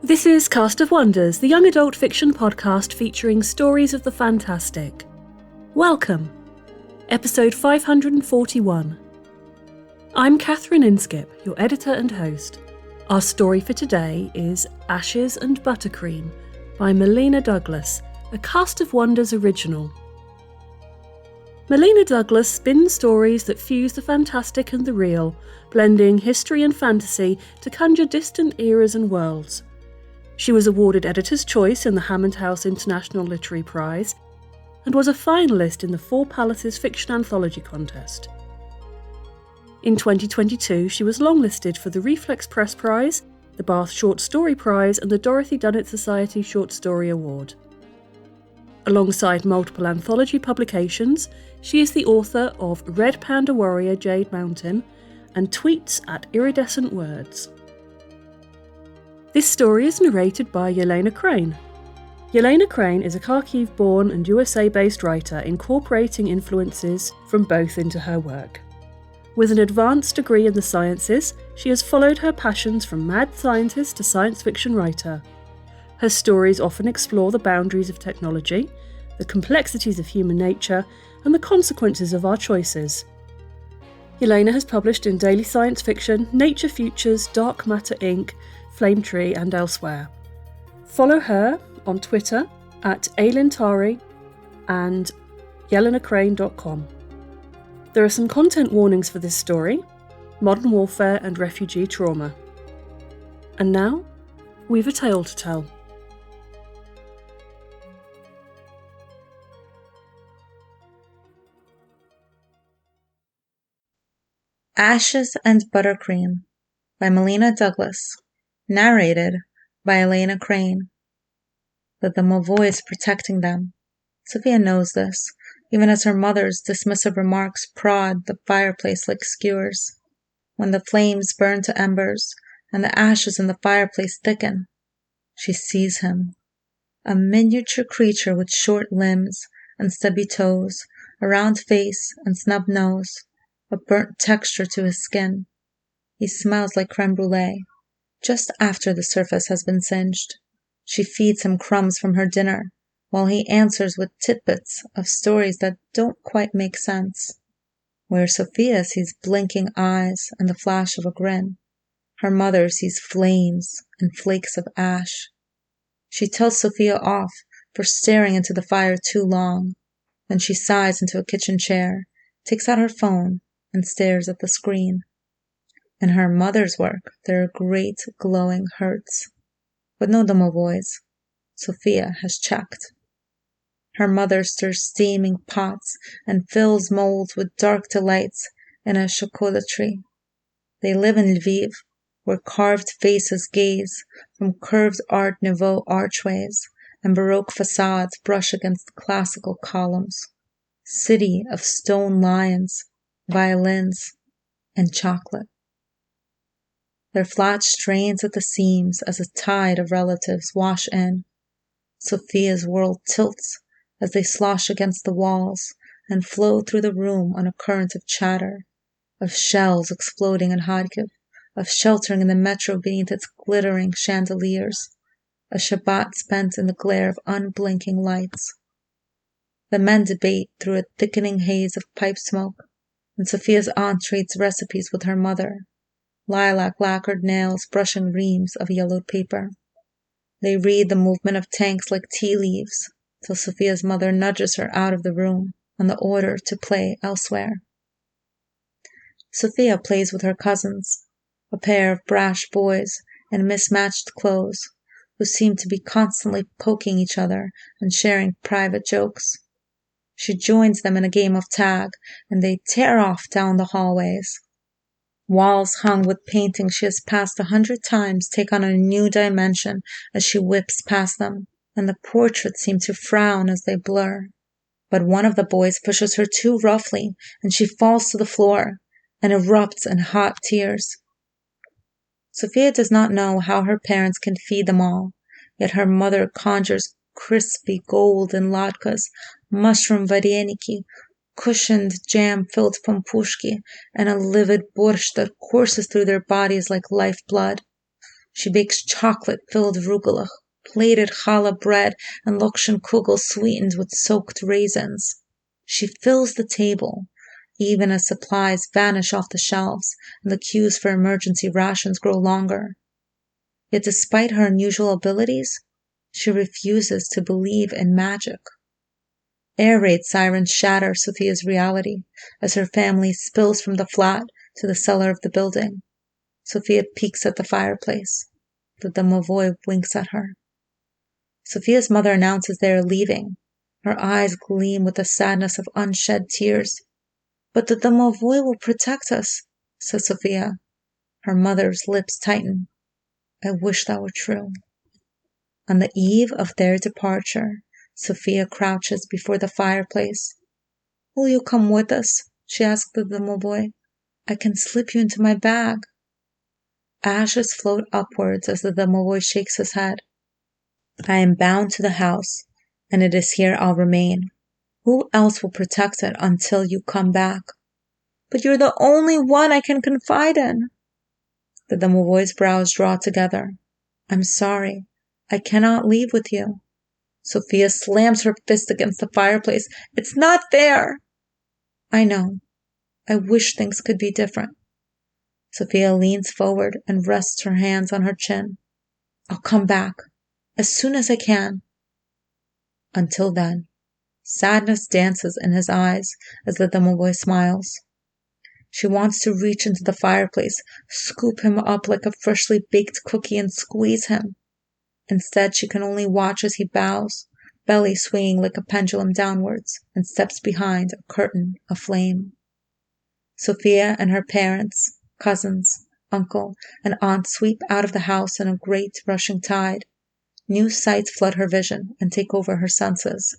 This is Cast of Wonders, the young adult fiction podcast featuring stories of the fantastic. Welcome, episode 541. I'm Catherine Inskip, your editor and host. Our story for today is Ashes and Buttercream by Melina Douglas, a Cast of Wonders original. Melina Douglas spins stories that fuse the fantastic and the real, blending history and fantasy to conjure distant eras and worlds. She was awarded Editor's Choice in the Hammond House International Literary Prize and was a finalist in the Four Palaces Fiction Anthology Contest. In 2022, she was longlisted for the Reflex Press Prize, the Bath Short Story Prize and the Dorothy Dunnett Society Short Story Award. Alongside multiple anthology publications, she is the author of Red Panda Warrior Jade Mountain and Tweets at Iridescent Words. This story is narrated by Yelena Crane. Yelena Crane is a Kharkiv-born and USA-based writer incorporating influences from both into her work. With an advanced degree in the sciences, she has followed her passions from mad scientist to science fiction writer. Her stories often explore the boundaries of technology, the complexities of human nature, and the consequences of our choices. Yelena has published in Daily Science Fiction, Nature Futures, Dark Matter Inc., Flame Tree and elsewhere. Follow her on Twitter at Ailintari and yelenacrane.com. There are some content warnings for this story, modern warfare and refugee trauma. And now, we've a tale to tell. Ashes and Buttercream by Melina Douglas. Narrated by Yelena Crane. But the Mavoy is protecting them. Sophia knows this, even as her mother's dismissive remarks prod the fireplace like skewers. When the flames burn to embers and the ashes in the fireplace thicken, she sees him. A miniature creature with short limbs and stubby toes, a round face and snub nose, a burnt texture to his skin. He smells like creme brulee. Just after the surface has been singed, she feeds him crumbs from her dinner, while he answers with tidbits of stories that don't quite make sense. Where Sophia sees blinking eyes and the flash of a grin, her mother sees flames and flakes of ash. She tells Sophia off for staring into the fire too long. Then she sighs into a kitchen chair, takes out her phone, and stares at the screen. In her mother's work, there are great glowing hurts. But no domovoys. Sophia has checked. Her mother stirs steaming pots and fills molds with dark delights in a chocolatry. They live in Lviv, where carved faces gaze from curved Art Nouveau archways and Baroque facades brush against classical columns. City of stone lions, violins, and chocolate. Their flat strains at the seams as a tide of relatives wash in. Sophia's world tilts as they slosh against the walls and flow through the room on a current of chatter, of shells exploding in Kharkiv, of sheltering in the metro beneath its glittering chandeliers, a Shabbat spent in the glare of unblinking lights. The men debate through a thickening haze of pipe smoke, and Sophia's aunt trades recipes with her mother, lilac lacquered nails brushing reams of yellowed paper. They read the movement of tanks like tea leaves, till Sophia's mother nudges her out of the room on the order to play elsewhere. Sophia plays with her cousins, a pair of brash boys in mismatched clothes, who seem to be constantly poking each other and sharing private jokes. She joins them in a game of tag, and they tear off down the hallways. Walls hung with paintings she has passed 100 times take on a new dimension as she whips past them, and the portraits seem to frown as they blur. But one of the boys pushes her too roughly, and she falls to the floor and erupts in hot tears. Sophia does not know how her parents can feed them all, yet her mother conjures crispy golden latkes, mushroom vareniki, cushioned jam-filled pampushki, and a livid borscht that courses through their bodies like lifeblood. She bakes chocolate-filled rugelach, plated challah bread, and lokshen kugel sweetened with soaked raisins. She fills the table, even as supplies vanish off the shelves and the queues for emergency rations grow longer. Yet despite her unusual abilities, she refuses to believe in magic. Air raid sirens shatter Sophia's reality as her family spills from the flat to the cellar of the building. Sophia peeks at the fireplace. The domovoi winks at her. Sophia's mother announces they are leaving. Her eyes gleam with the sadness of unshed tears. "But the domovoi will protect us," says Sophia. Her mother's lips tighten. "I wish that were true." On the eve of their departure, Sophia crouches before the fireplace. "Will you come with us?" she asks the domovoi. "I can slip you into my bag." Ashes float upwards as the domovoi shakes his head. "I am bound to the house, and it is here I'll remain. Who else will protect it until you come back?" "But you're the only one I can confide in." The domovoi's brows draw together. "I'm sorry. I cannot leave with you." Sophia slams her fist against the fireplace. "It's not fair." "I know. I wish things could be different." Sophia leans forward and rests her hands on her chin. "I'll come back as soon as I can." Until then, sadness dances in his eyes as the domovoi smiles. She wants to reach into the fireplace, scoop him up like a freshly baked cookie and squeeze him. Instead, she can only watch as he bows, belly swinging like a pendulum downwards, and steps behind a curtain aflame. Sophia and her parents, cousins, uncle, and aunt sweep out of the house in a great rushing tide. New sights flood her vision and take over her senses.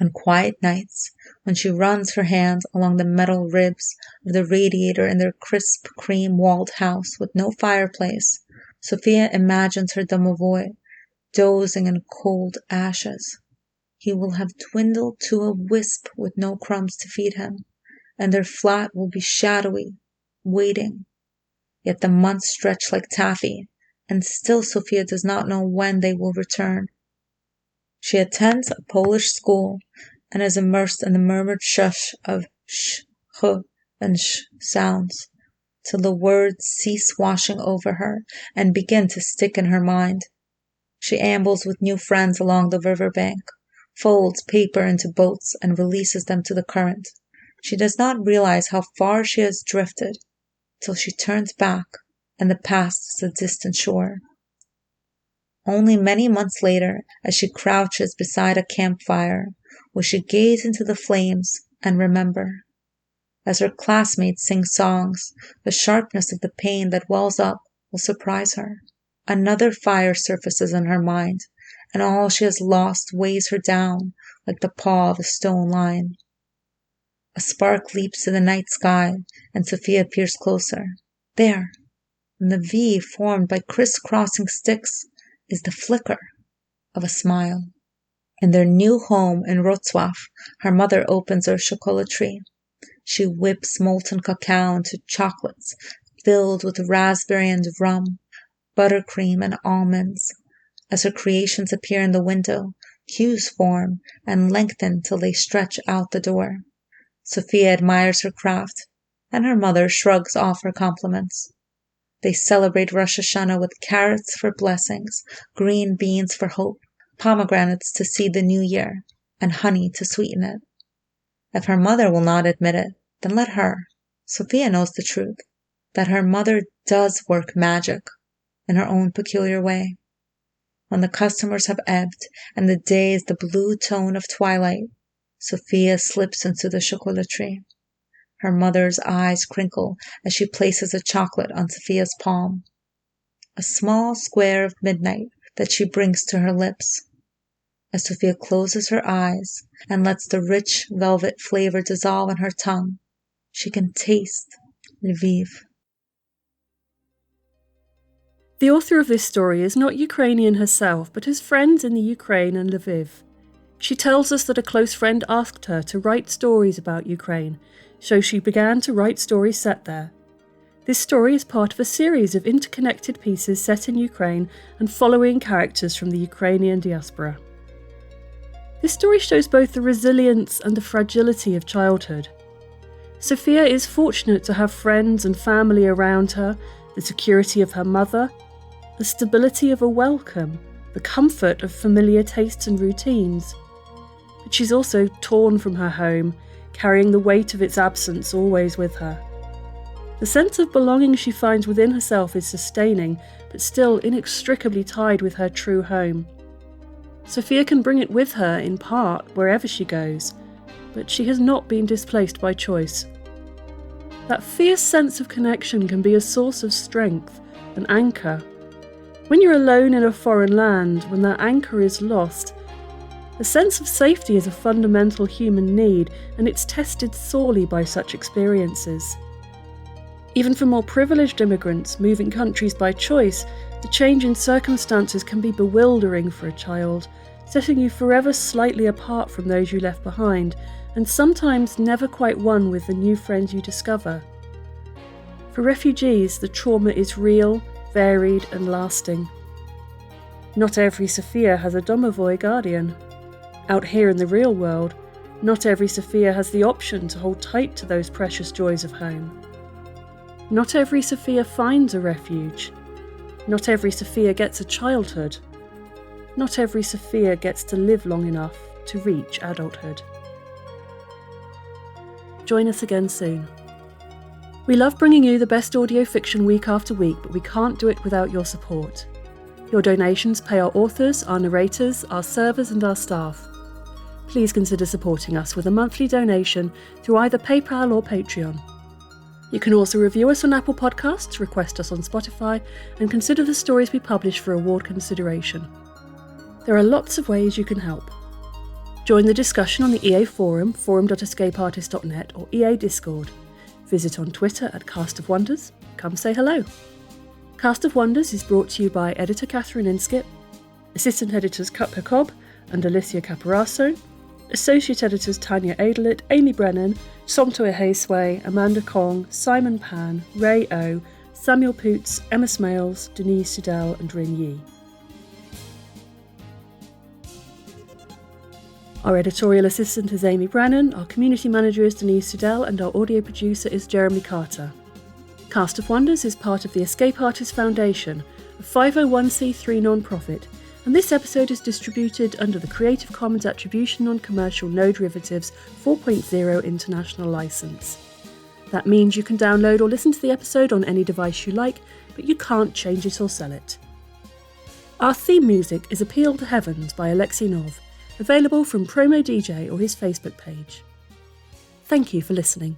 On quiet nights, when she runs her hands along the metal ribs of the radiator in their crisp cream-walled house with no fireplace, Sophia imagines her domovoi dozing in cold ashes. He will have dwindled to a wisp with no crumbs to feed him, and their flat will be shadowy, waiting. Yet the months stretch like taffy, and still Sophia does not know when they will return. She attends a Polish school and is immersed in the murmured shush of sh, h, and sh sounds, till the words cease washing over her and begin to stick in her mind. She ambles with new friends along the riverbank, folds paper into boats and releases them to the current. She does not realize how far she has drifted till she turns back and the past is a distant shore. Only many months later, as she crouches beside a campfire, will she gaze into the flames and remember. As her classmates sing songs, the sharpness of the pain that wells up will surprise her. Another fire surfaces in her mind, and all she has lost weighs her down like the paw of a stone lion. A spark leaps to the night sky, and Sophia peers closer. There, in the V formed by crisscrossing sticks, is the flicker of a smile. In their new home in Wrocław, her mother opens her chocolatry. She whips molten cacao into chocolates filled with raspberry and rum, buttercream and almonds. As her creations appear in the window, queues form and lengthen till they stretch out the door. Sophia admires her craft, and her mother shrugs off her compliments. They celebrate Rosh Hashanah with carrots for blessings, green beans for hope, pomegranates to seed the new year, and honey to sweeten it. If her mother will not admit it, then let her. Sophia knows the truth, that her mother does work magic in her own peculiar way. When the customers have ebbed and the day is the blue tone of twilight, Sophia slips into the chocolatry. Her mother's eyes crinkle as she places a chocolate on Sophia's palm. A small square of midnight that she brings to her lips. As Sophia closes her eyes and lets the rich velvet flavor dissolve on her tongue, she can taste Lviv. The author of this story is not Ukrainian herself, but has friends in the Ukraine and Lviv. She tells us that a close friend asked her to write stories about Ukraine, so she began to write stories set there. This story is part of a series of interconnected pieces set in Ukraine and following characters from the Ukrainian diaspora. This story shows both the resilience and the fragility of childhood. Sophia is fortunate to have friends and family around her, the security of her mother, the stability of a welcome, the comfort of familiar tastes and routines. But she's also torn from her home, carrying the weight of its absence always with her. The sense of belonging she finds within herself is sustaining, but still inextricably tied with her true home. Sophia can bring it with her, in part, wherever she goes, but she has not been displaced by choice. That fierce sense of connection can be a source of strength, an anchor. When you're alone in a foreign land, when that anchor is lost, a sense of safety is a fundamental human need, and it's tested sorely by such experiences. Even for more privileged immigrants moving countries by choice, the change in circumstances can be bewildering for a child, setting you forever slightly apart from those you left behind, and sometimes never quite one with the new friends you discover. For refugees, the trauma is real, varied and lasting. Not every Sophia has a domovoi guardian. Out here in the real world, not every Sophia has the option to hold tight to those precious joys of home. Not every Sophia finds a refuge. Not every Sophia gets a childhood. Not every Sophia gets to live long enough to reach adulthood. Join us again soon. We love bringing you the best audio fiction week after week, but we can't do it without your support. Your donations pay our authors, our narrators, our servers and our staff. Please consider supporting us with a monthly donation through either PayPal or Patreon. You can also review us on Apple Podcasts, request us on Spotify, and consider the stories we publish for award consideration. There are lots of ways you can help. Join the discussion on the EA Forum, forum.escapeartist.net, or EA Discord. Visit on Twitter at Cast of Wonders. Come say hello. Cast of Wonders is brought to you by editor Catherine Inskip, assistant editors Cutler Cobb and Alicia Caparaso, associate editors Tanya Adelit, Amy Brennan, Somto Ehesway, Amanda Kong, Simon Pan, Ray O, Samuel Poots, Emma Smales, Denise Sudell and Rin Yi. Our editorial assistant is Amy Brennan, our community manager is Denise Sudell, and our audio producer is Jeremy Carter. Cast of Wonders is part of the Escape Artists Foundation, a 501c3 non-profit, and this episode is distributed under the Creative Commons Attribution Non-Commercial No Derivatives 4.0 International License. That means you can download or listen to the episode on any device you like, but you can't change it or sell it. Our theme music is Appeal to Heavens by Alexei Nov, available from Promo DJ or his Facebook page. Thank you for listening.